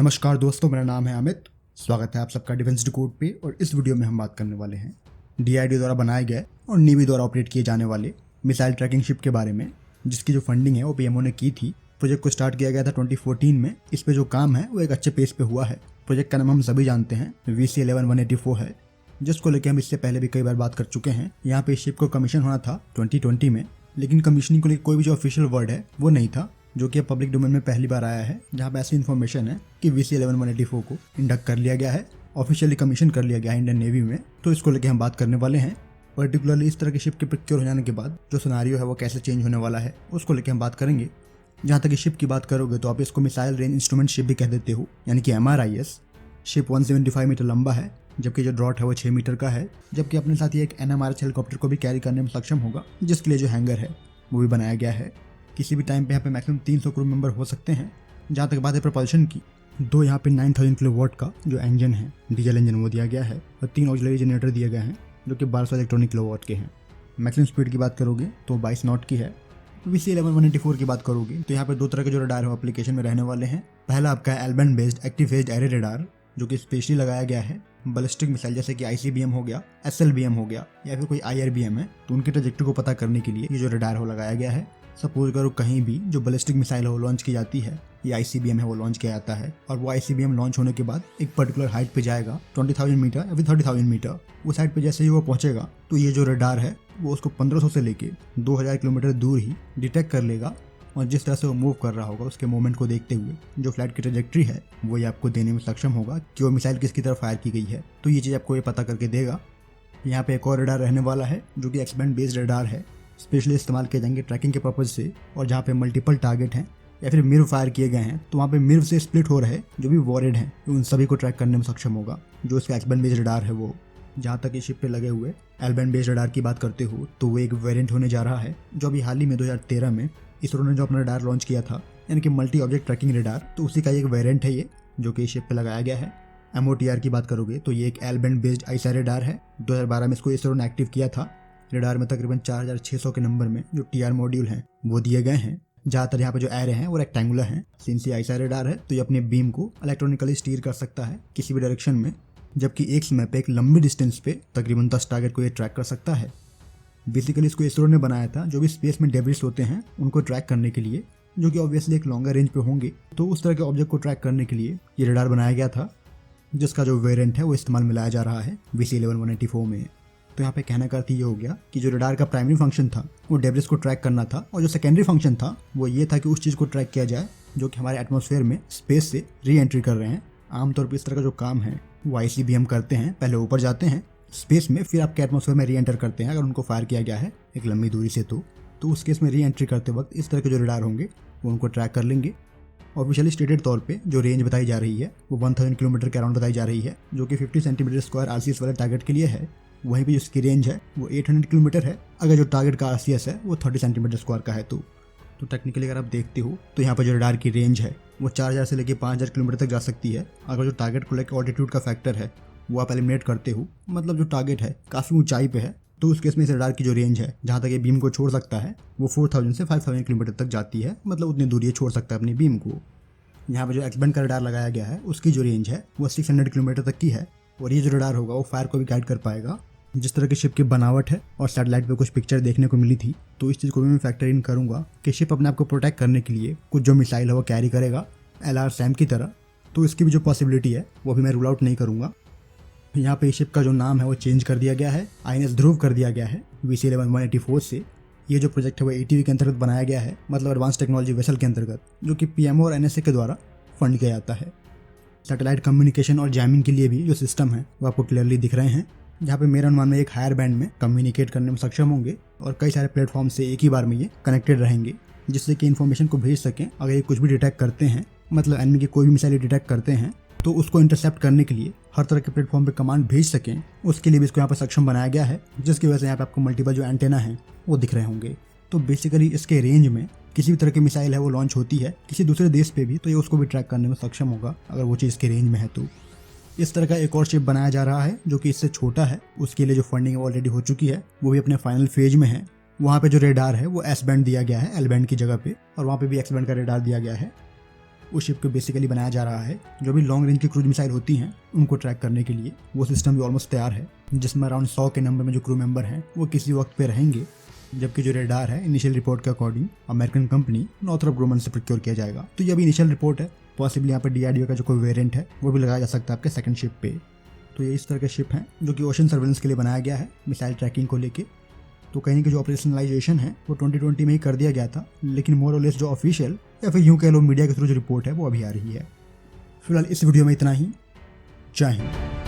नमस्कार दोस्तों, मेरा नाम है अमित। स्वागत है आप सबका डिफेंस डिकोड पे। और इस वीडियो में हम बात करने वाले हैं DID द्वारा बनाए गए और नेवी द्वारा ऑपरेट किए जाने वाले मिसाइल ट्रैकिंग शिप के बारे में, जिसकी जो फंडिंग है वो PMO ने की थी। प्रोजेक्ट को स्टार्ट किया गया था 2014 में। इस पे जो काम है वो एक अच्छे पेस पे हुआ है। प्रोजेक्ट का नाम हम सभी जानते हैं, VC-11-184 है, जिसको लेकर हम इससे पहले भी कई बार बात कर चुके हैं। यहाँ पे शिप को कमीशन होना था 2020 में, लेकिन कमीशनिंग को लेकर कोई भी जो ऑफिशियल वर्ड है वो नहीं था, जो कि अब पब्लिक डोमेन में पहली बार आया है, जहाँ पे ऐसी इन्फॉर्मेशन है कि VC-11-184 को इंडक्ट कर लिया गया है, ऑफिशियली कमीशन कर लिया गया है इंडियन नेवी में। तो इसको लेके हम बात करने वाले हैं। पर्टिकुलरली इस तरह की शिप के प्रोक्योर हो जाने के बाद जो सिनेरियो है वो कैसे चेंज होने वाला है उसको लेके हम बात करेंगे। जहाँ तक शिप की बात करोगे तो आप इसको मिसाइल रेंज इंस्ट्रूमेंट शिप भी कह देते हो, यानी कि MRIS। शिप 175 मीटर लंबा है, जबकि जो ड्रॉट है वो 6 मीटर का है, जबकि अपने साथ ही एक NMRH हेलीकॉप्टर को भी कैरी करने में सक्षम होगा, जिसके लिए जो हैंगर है वो भी बनाया गया है। किसी भी टाइम पे यहाँ पे मैक्सिमम 300 क्रू मेंबर हो सकते हैं। जहाँ तक बात है प्रपल्शन की, दो यहाँ पे 9000 किलोवाट का जो इंजन है, डीजल इंजन, वो दिया गया है, और 3 ऑक्सिलरी जनरेटर दिए गए हैं जो कि 1200 इलेक्ट्रॉनिक किलोवाट के हैं। मैक्सिमम स्पीड की बात करोगे तो 22 नॉट की है। VC-11-184 की बात करोगे तो यहाँ पे दो तरह के जो रडार है एप्लीकेशन में रहने वाले हैं। पहला आपका है L-band based active phase array radar, जो कि स्पेशली लगाया गया है बैलिस्टिक मिसाइल जैसे कि ICBM हो गया, SLBM हो गया, या फिर कोई IRBM है, तो उनके ट्रैजेक्टरी को पता करने के लिए ये जो रडार हो लगाया गया है। सपोज करो कहीं भी जो बैलिस्टिक मिसाइल है वो लॉन्च की जाती है, या ICBM है वो लॉन्च किया जाता है, और वो ICBM लॉन्च होने के बाद एक पर्टिकुलर हाइट पे जाएगा, 20,000 मीटर या फिर 30,000 मीटर। उस हाइट पे जैसे ही वो पहुंचेगा तो ये जो रडार है वो उसको 1500 से लेके 2000 किलोमीटर दूर ही डिटेक्ट कर लेगा, और जिस तरह से वो मूव कर रहा होगा उसके मूवमेंट को देखते हुए जो फ्लाइट की ट्रैजेक्टरी है वो ये आपको देने में सक्षम होगा कि वो मिसाइल किसकी तरफ फायर की गई है। तो ये चीज़ आपको ये पता करके देगा। यहाँ पे एक और रडार रहने वाला है जो कि एक्स-बैंड बेस्ड रडार है, स्पेशली इस्तेमाल किए जाएंगे ट्रैकिंग के पर्पज से। और जहाँ पे मल्टीपल टारगेट हैं या फिर मिर्व फायर किए गए हैं, तो वहाँ पे मिर्व से स्प्लिट हो रहे जो भी वॉरेड हैं उन सभी को ट्रैक करने में सक्षम होगा जो इसका एक्स-बैंड बेस्ड रडार है वो। जहाँ तक इस शिप पे लगे हुए एल-बैंड बेस्ड रडार की बात करते हो तो वो एक वेरिएंट होने जा रहा है, जो अभी हाल ही में 2013 में इसरो ने जो अपना रडार लॉन्च किया था, यानी कि मल्टी ऑब्जेक्ट ट्रैकिंग रडार, तो उसी का एक वेरिएंट है ये, जो कि शिप पे लगाया गया है। MOTR की बात करोगे तो ये एक एल-बैंड बेस्ड ISA रडार है। 2012 में इसको इसरो ने एक्टिव किया था। रडार में तकरीबन 4600 के नंबर में जो TR मॉड्यूल हैं वो दिए गए हैं। ज़्यादातर यहाँ पे जो एरे हैं वो रेक्टेंगुलर हैं। सिंस ये ISA रडार है तो ये अपने बीम को इलेक्ट्रॉनिकली स्टीयर कर सकता है किसी भी डायरेक्शन में, जबकि एक समय पे एक लंबी डिस्टेंस पे तकरीबन 10 टारगेट को ये ट्रैक कर सकता है। बेसिकली इसको इसरो ने बनाया था जो भी स्पेस में डेब्रिस होते हैं उनको ट्रैक करने के लिए, जो कि ऑब्वियसली एक लॉन्गर रेंज पे होंगे, तो उस तरह के ऑब्जेक्ट को ट्रैक करने के लिए ये रडार बनाया गया था, जिसका जो वेरिएंट है वो इस्तेमाल में लाया जा रहा है VC-11-184 में। तो यहाँ पे कहने का अर्थ ये हो गया कि जो रडार का प्राइमरी फंक्शन था वो डेब्रिस को ट्रैक करना था, और जो सेकेंडरी फंक्शन था वो ये था कि उस चीज़ को ट्रैक किया जाए जो कि हमारे एटमॉस्फेयर में स्पेस से री एंट्री कर रहे हैं। आमतौर पर इस तरह का जो काम है वो ICBM करते हैं, पहले ऊपर जाते हैं स्पेस में, फिर आपके एटमॉस्फेयर में री एंटर करते हैं अगर उनको फायर किया गया है एक लंबी दूरी से। तो उस केस में री एंट्री करते वक्त इस तरह के जो रडार होंगे वो उनको ट्रैक कर लेंगे। ऑफिशियली स्टेटेड तौर पे जो रेंज बताई जा रही है वो 1000 किलोमीटर के अराउंड बताई जा रही है, जो कि 50 सेंटीमीटर स्क्वायर RCS वाले टारगेट के लिए है। वहीं पे जिसकी रेंज है वो 800 किलोमीटर है, अगर जो टारगेट का RCS है वो 30 सेंटीमीटर स्क्वायर का है। तो टेक्निकली अगर आप देखते हो तो यहाँ पर जो रडार की रेंज है वो 4000 से लेकर 5000 किलोमीटर तक जा सकती है। अगर जो टारगेट को लेकर ऑल्टीट्यूड का फैक्टर है वो आप एलिमिनेट करते हो, मतलब जो टारगेट है काफ़ी ऊंचाई पे है, तो उस केस में इस रडार की जो रेंज है जहाँ तक ये बीम को छोड़ सकता है वो 4000 से 5000 किलोमीटर तक जाती है, मतलब उतनी दूरी ये छोड़ सकता है अपनी बीम को। यहाँ पे जो एक्स-बैंड का रडार लगाया गया है उसकी जो रेंज है वो 600 किलोमीटर तक की है, और ये जो रडार होगा वो फायर को भी गाइड कर पाएगा। जिस तरह की शिप की बनावट है और सैटेलाइट पे कुछ पिक्चर देखने को मिली थी, तो इस चीज़ को भी मैं फैक्टर इन करूँगा कि शिप अपने आप को प्रोटेक्ट करने के लिए कुछ जो मिसाइल है वो कैरी करेगा LR-SAM की तरह। तो इसकी भी जो पॉसिबिलिटी है वो भी मैं रूल आउट नहीं करूँगा। यहाँ पे शिप का जो नाम है वो चेंज कर दिया गया है, INS ध्रुव कर दिया गया है VC-11-184 से। ये जो प्रोजेक्ट है वो ATV के अंतर्गत बनाया गया है, मतलब एडवांस टेक्नोलॉजी वेसल के अंतर्गत, जो कि PMO और NSA के द्वारा फंड किया जाता है। सैटेलाइट कम्युनिकेशन और जैमिंग के लिए भी जो सिस्टम है वो आपको क्लियरली दिख रहे हैं, जहाँ पे मेरा अनुमान में एक हायर बैंड में कम्युनिकेट करने में सक्षम होंगे, और कई सारे प्लेटफॉर्म से एक ही बार में ये कनेक्टेड रहेंगे, जिससे कि इन्फॉर्मेशन को भेज सकें। अगर ये कुछ भी डिटेक्ट करते हैं, मतलब एनिमी की कोई भी मिसाइल डिटेक्ट करते हैं, तो उसको इंटरसेप्ट करने के लिए हर तरह के प्लेटफॉर्म पे कमांड भेज सकें, उसके लिए भी इसको यहाँ पर सक्षम बनाया गया है, जिसकी वजह से यहाँ पे आपको मल्टीपल जो एंटेना है वो दिख रहे होंगे। तो बेसिकली इसके रेंज में किसी भी तरह की मिसाइल है वो लॉन्च होती है किसी दूसरे देश पे भी, तो ये उसको भी ट्रैक करने में सक्षम होगा अगर वो चीज़ इसके रेंज में है। तो इस तरह का एक और शिप बनाया जा रहा है जो कि इससे छोटा है, उसके लिए जो फंडिंग है ऑलरेडी हो चुकी है, वो भी अपने फाइनल फेज में है। वहाँ पे जो रेडार है वो S-बैंड दिया गया है L-बैंड की जगह पे, और वहाँ पे भी X-बैंड का रेडार दिया गया है। उस शिप को बेसिकली बनाया जा रहा है। जो भी लॉन्ग रेंज की क्रूज मिसाइल होती हैं उनको ट्रैक करने के लिए वो सिस्टम भी ऑलमोस्ट तैयार है, जिसमें अराउंड 100 के नंबर में जो क्रू मेंबर हैं वो किसी वक्त पे रहेंगे। जबकि जो रेडार है इनिशियल रिपोर्ट के अकॉर्डिंग अमेरिकन कंपनी नॉर्थरॉप ग्रोमन से प्रोक्योर किया जाएगा। तो ये अभी इनिशियल रिपोर्ट है, पॉसिबली यहाँ पर DRDO का जो कोई वेरिएंट है वो भी लगाया जा सकता है आपके सेकंड शिप पे। तो ये इस तरह के शिप हैं जो कि ओशन सर्वेलेंस के लिए बनाया गया है मिसाइल ट्रैकिंग को लेके। तो कहीं कि जो ऑपरेशनलाइजेशन है वो 2020 में ही कर दिया गया था, लेकिन मोर और लेस जो ऑफिशियल या फिर यूं कह लो मीडिया के थ्रू जो रिपोर्ट है वो अभी आ रही है। फिलहाल इस वीडियो में इतना ही। जय हिंद।